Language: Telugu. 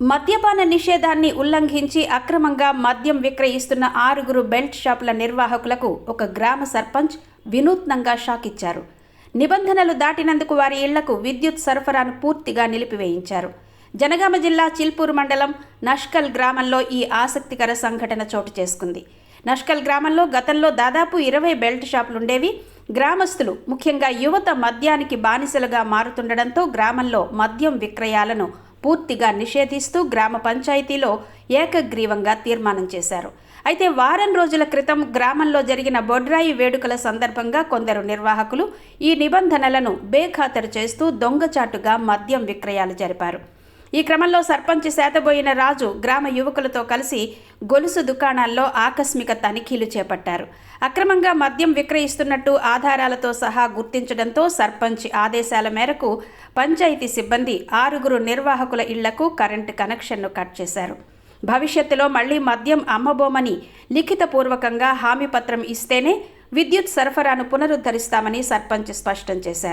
మద్యపాన నిషేధాన్ని ఉల్లంఘించి అక్రమంగా మద్యం విక్రయిస్తున్న 6 బెల్ట్ షాపుల నిర్వాహకులకు ఒక గ్రామ సర్పంచ్ వినూత్నంగా షాక్ ఇచ్చారు. నిబంధనలు దాటినందుకు వారి ఇళ్లకు విద్యుత్ సరఫరాను పూర్తిగా నిలిపివేయించారు. జనగామ జిల్లా చిల్పూరు మండలం నష్కల్ గ్రామంలో ఈ ఆసక్తికర సంఘటన చోటు చేసుకుంది. నష్కల్ గ్రామంలో గతంలో దాదాపు 20 బెల్ట్ షాపులుండేవి. గ్రామస్తులు, ముఖ్యంగా యువత మద్యానికి బానిసలుగా మారుతుండడంతో గ్రామంలో మద్యం విక్రయాలను పూర్తిగా నిషేధిస్తూ గ్రామ పంచాయతీలో ఏకగ్రీవంగా తీర్మానం చేశారు. అయితే వారం రోజుల క్రితం గ్రామంలో జరిగిన బొడ్రాయి వేడుకల సందర్భంగా కొందరు నిర్వాహకులు ఈ నిబంధనలను బేఖాతరు చేస్తూ దొంగచాటుగా మద్యం విక్రయాలు జరిపారు. ఈ క్రమంలో సర్పంచ్ శాతబోయిన రాజు గ్రామ యువకులతో కలిసి గొలుసు దుకాణాల్లో ఆకస్మిక తనిఖీలు చేపట్టారు. అక్రమంగా మద్యం విక్రయిస్తున్నట్టు ఆధారాలతో సహా గుర్తించడంతో సర్పంచ్ ఆదేశాల మేరకు పంచాయతీ సిబ్బంది 6 నిర్వాహకుల ఇళ్లకు కరెంటు కనెక్షన్ను కట్ చేశారు. భవిష్యత్తులో మళ్లీ మద్యం అమ్మబోమని లిఖితపూర్వకంగా హామీ పత్రం ఇస్తేనే విద్యుత్ సరఫరాను పునరుద్ధరిస్తామని సర్పంచ్ స్పష్టం చేశారు.